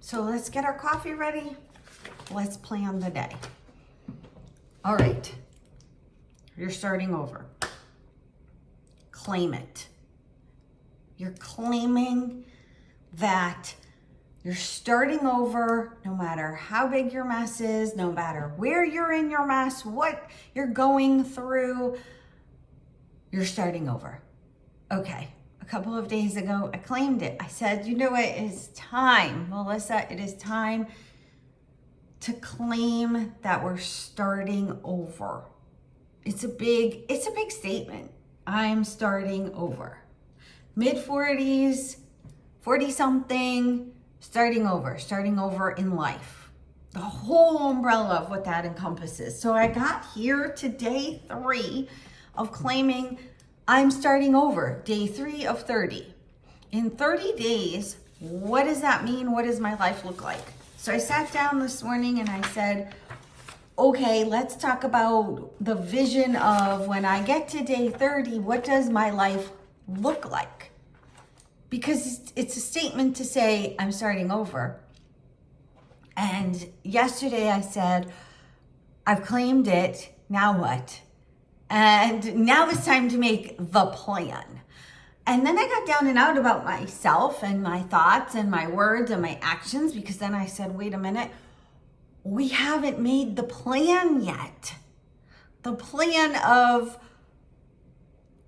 So let's get our coffee ready. Let's plan the day. All right, you're starting over. Claim it. You're claiming that you're starting over no matter how big your mess is, no matter where you're in your mess, what you're going through, you're starting over. Okay, a couple of days ago, I claimed it. I said, you know what, it is time, Melissa, it is time to claim that we're starting over. It's a big statement. I'm starting over. Mid-40s, 40-something, starting over in life. The whole umbrella of what that encompasses. So I got here to day 3 of claiming I'm starting over, day 3 of 30. In 30 days, what does that mean? What does my life look like? So I sat down this morning and I said, okay, let's talk about the vision of when I get to day 30, what does my life look like? Because it's a statement to say, I'm starting over. And yesterday I said, I've claimed it, now what? And now it's time to make the plan. And then I got down and out about myself and my thoughts and my words and my actions, because then I said, wait a minute, we haven't made the plan yet. The plan of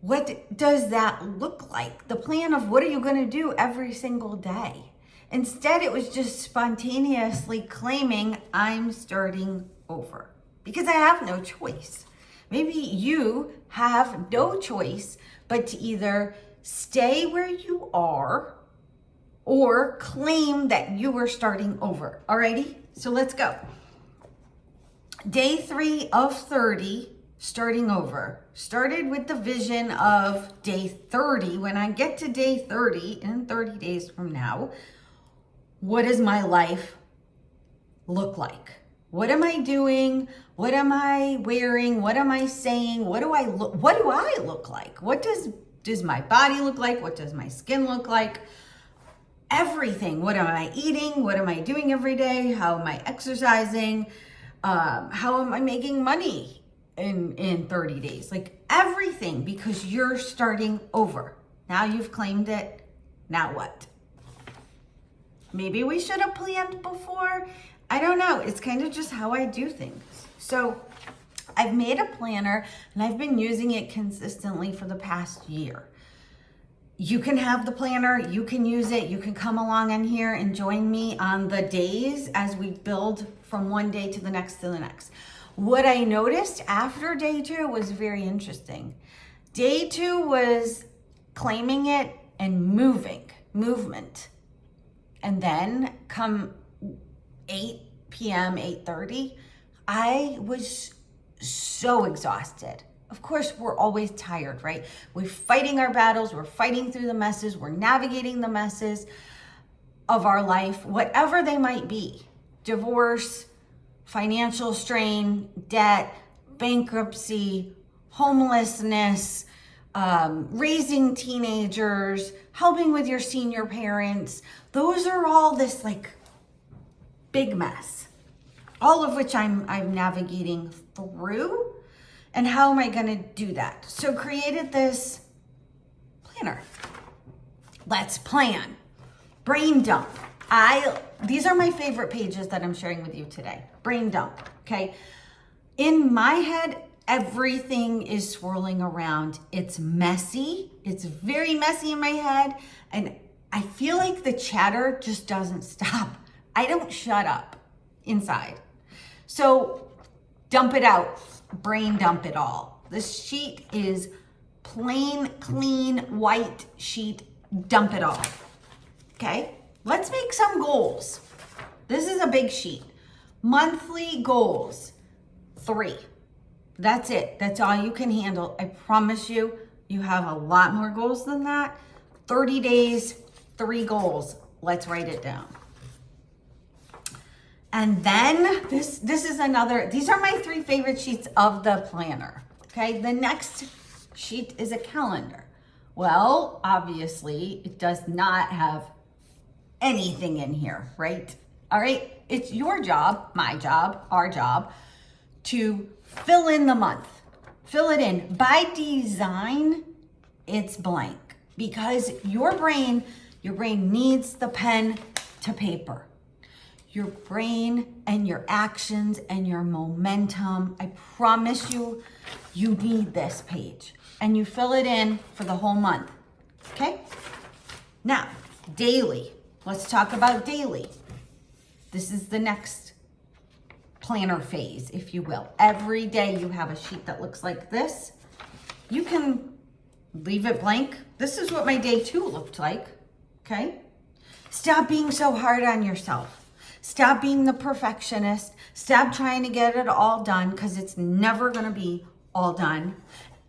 what does that look like? The plan of what are you going to do every single day? Instead, it was just spontaneously claiming I'm starting over because I have no choice. Maybe you have no choice but to either stay where you are or claim that you are starting over. Alrighty, so let's go. Day 3 of 30, starting over. Started with the vision of day 30. When I get to day 30, in 30 days from now, what does my life look like? What am I doing? What am I wearing? What am I saying? What do I look like? What does my body look like? What does my skin look like? Everything. What am I eating? What am I doing every day? How am I exercising? How am I making money in 30 days? Like everything, because you're starting over. Now you've claimed it. Now what? Maybe we should have planned before. I don't know. It's kind of just how I do things. So I've made a planner and I've been using it consistently for the past year. You can have the planner, you can use it, you can come along in here and join me on the days as we build from one day to the next to the next. What I noticed after day 2 was very interesting. Day 2 was claiming it and movement. And then come 8 p.m., 8:30, I was so exhausted. Of course, we're always tired, right? We're fighting our battles. We're fighting through the messes. We're navigating the messes of our life, whatever they might be. Divorce, financial strain, debt, bankruptcy, homelessness, raising teenagers, helping with your senior parents. Those are all this like big mess, all of which I'm navigating through. And how am I going to do that? So created this planner. Let's plan. Brain dump. These are my favorite pages that I'm sharing with you today. Brain dump, okay? In my head, everything is swirling around. It's messy. It's very messy in my head. And I feel like the chatter just doesn't stop. I don't shut up inside. So dump it out. Brain dump it all. This sheet is plain, clean, white sheet. Dump it all. Okay? Let's make some goals. This is a big sheet. Monthly goals. 3. That's it. That's all you can handle. I promise you, you have a lot more goals than that. 30 days, 3 goals. Let's write it down. And then this is another, these are my 3 favorite sheets of the planner. Okay, the next sheet is a calendar. Well, obviously it does not have anything in here, right? All right. It's your job, my job, our job to fill in the month. Fill it in. By design, it's blank because your brain needs the pen to paper. Your brain and your actions and your momentum, I promise you, you need this page. And you fill it in for the whole month, okay? Now, daily. Let's talk about daily. This is the next planner phase, if you will. Every day you have a sheet that looks like this. You can leave it blank. This is what my day 2 looked like, okay? Stop being so hard on yourself. Stop being the perfectionist. Stop trying to get it all done because it's never going to be all done.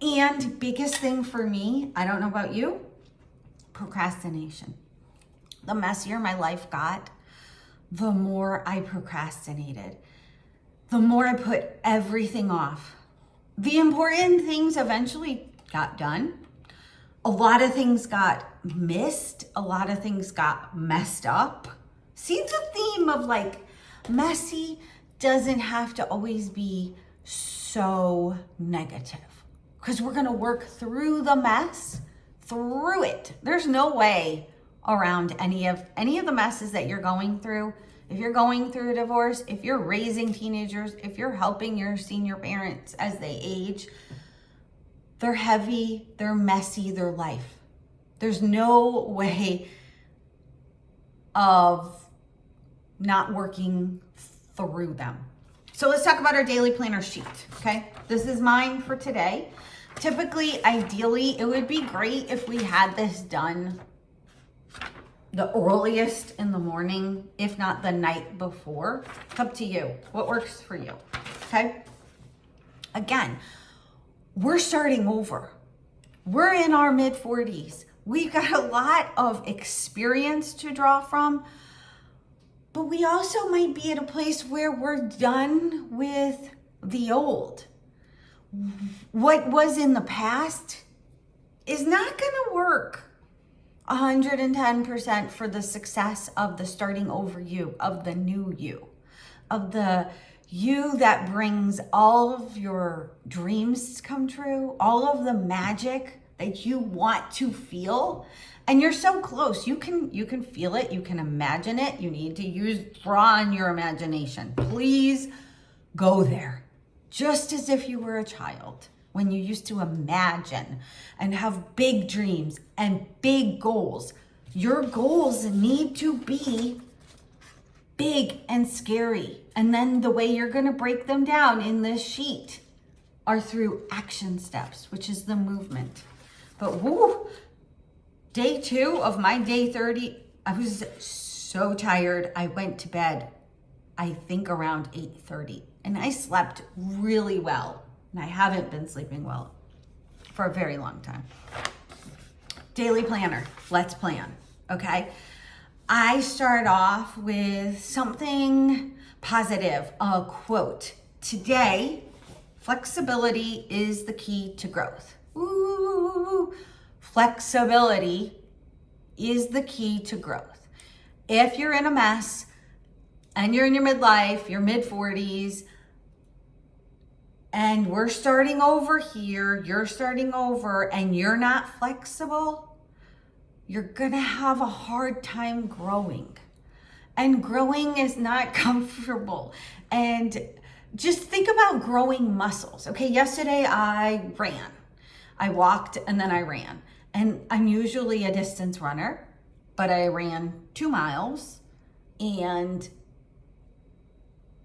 And biggest thing for me, I don't know about you, procrastination. The messier my life got, the more I procrastinated. The more I put everything off. The important things eventually got done. A lot of things got missed. A lot of things got messed up. See the theme of like messy doesn't have to always be so negative because we're going to work through the mess, through it. There's no way around any of the messes that you're going through. If you're going through a divorce, if you're raising teenagers, if you're helping your senior parents as they age, they're heavy, they're messy, they're life. There's no way of not working through them. So let's talk about our daily planner sheet, okay? This is mine for today. Typically, ideally, it would be great if we had this done the earliest in the morning, if not the night before. It's up to you. What works for you, okay? Again, we're starting over. We're in our mid-40s. We've got a lot of experience to draw from, but we also might be at a place where we're done with the old. What was in the past is not going to work 110% for the success of the starting over you, of the new you, of the you that brings all of your dreams come true, all of the magic that you want to feel. And you're so close. You can feel it. You can imagine it. You need to draw on your imagination. Please go there. Just as if you were a child when you used to imagine and have big dreams and big goals. Your goals need to be big and scary. And then the way you're going to break them down in this sheet are through action steps, which is the movement. But woo, day 2 of my day 30, I was so tired. I went to bed, I think around 8:30, and I slept really well. And I haven't been sleeping well for a very long time. Daily planner, let's plan, okay? I start off with something positive, a quote. Today, flexibility is the key to growth. Ooh, flexibility is the key to growth. If you're in a mess and you're in your midlife, your mid-40s, and we're starting over here, you're starting over, and you're not flexible, you're gonna have a hard time growing. And growing is not comfortable. And just think about growing muscles. Okay, yesterday I ran. I walked and then I ran. And I'm usually a distance runner, but I ran 2 miles and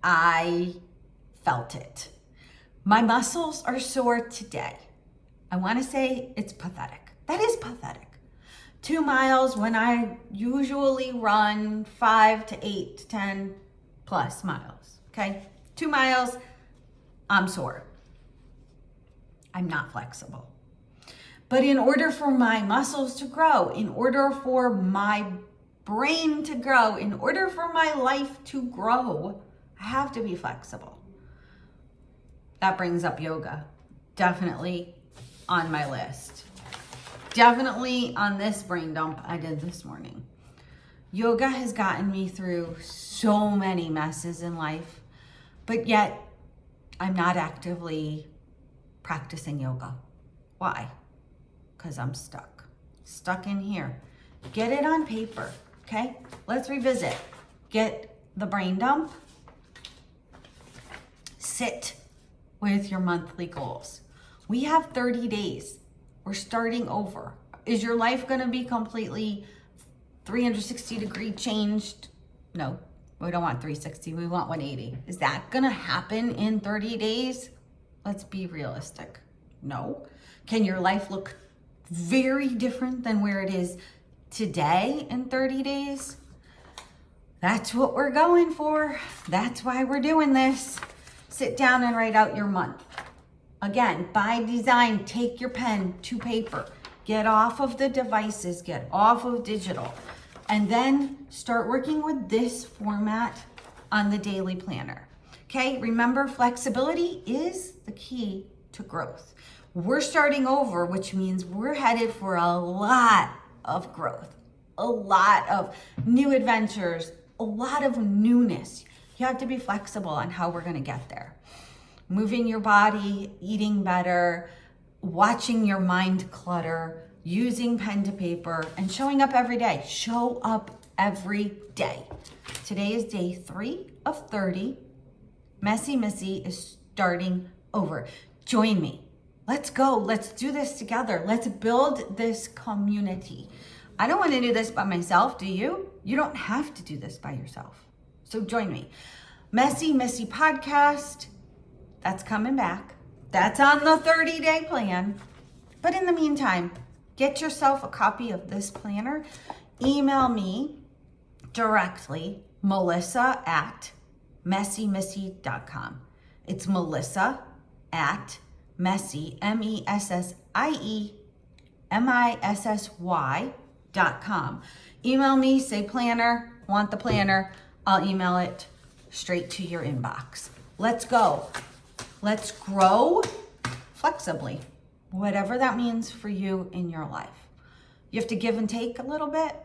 I felt it. My muscles are sore today. I want to say it's pathetic. That is pathetic. 2 miles when I usually run 5 to 8 to 10 plus miles. Okay, 2 miles, I'm sore. I'm not flexible. But in order for my muscles to grow, in order for my brain to grow, in order for my life to grow, I have to be flexible. That brings up yoga. Definitely on my list. Definitely on this brain dump I did this morning. Yoga has gotten me through so many messes in life, but yet I'm not actively practicing yoga. Why? Because I'm stuck in here. Get it on paper, okay? Let's revisit. Get the brain dump. Sit with your monthly goals. We have 30 days. We're starting over. Is your life going to be completely 360-degree changed? No, we don't want 360. We want 180. Is that going to happen in 30 days? Let's be realistic. No. Can your life look very different than where it is today in 30 days? That's what we're going for. That's why we're doing this. Sit down and write out your month. Again, by design, take your pen to paper. Get off of the devices, get off of digital, and then start working with this format on the daily planner. Okay, remember, flexibility is the key to growth. We're starting over, which means we're headed for a lot of growth, a lot of new adventures, a lot of newness. You have to be flexible on how we're going to get there. Moving your body, eating better, watching your mind clutter, using pen to paper, and showing up every day. Show up every day. Today is day 3 of 30. Messy Missy is starting over. Join me. Let's go. Let's do this together. Let's build this community. I don't want to do this by myself, do you? You don't have to do this by yourself. So join me. Messy Missy podcast, that's coming back. That's on the 30-day plan. But in the meantime, get yourself a copy of this planner. Email me directly, melissa@messymissy.com. It's melissa@messy, MESSIEMISSY.com. Email me, say planner, want the planner. I'll email it straight to your inbox. Let's go. Let's grow flexibly, whatever that means for you in your life. You have to give and take a little bit.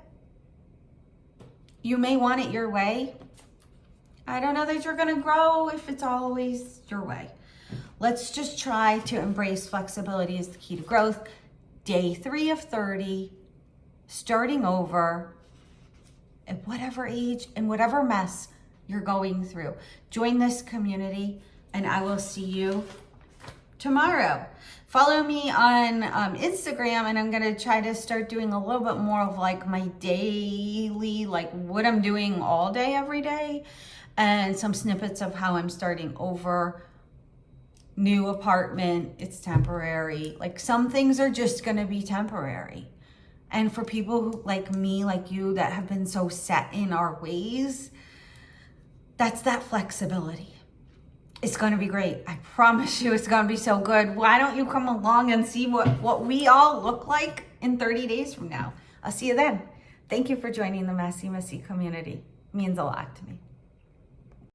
You may want it your way. I don't know that you're going to grow if it's always your way. Let's just try to embrace flexibility as the key to growth. Day 3 of 30, starting over at whatever age and whatever mess you're going through. Join this community, and I will see you tomorrow. Follow me on Instagram, and I'm going to try to start doing a little bit more of like my daily, like what I'm doing all day, every day, and some snippets of how I'm starting over. New apartment, it's temporary. Like some things are just going to be temporary. And for people who, like me, like you, that have been so set in our ways, that's that flexibility. It's going to be great. I promise you it's going to be so good. Why don't you come along and see what we all look like in 30 days from now? I'll see you then. Thank you for joining the Messy Missy community. It means a lot to me.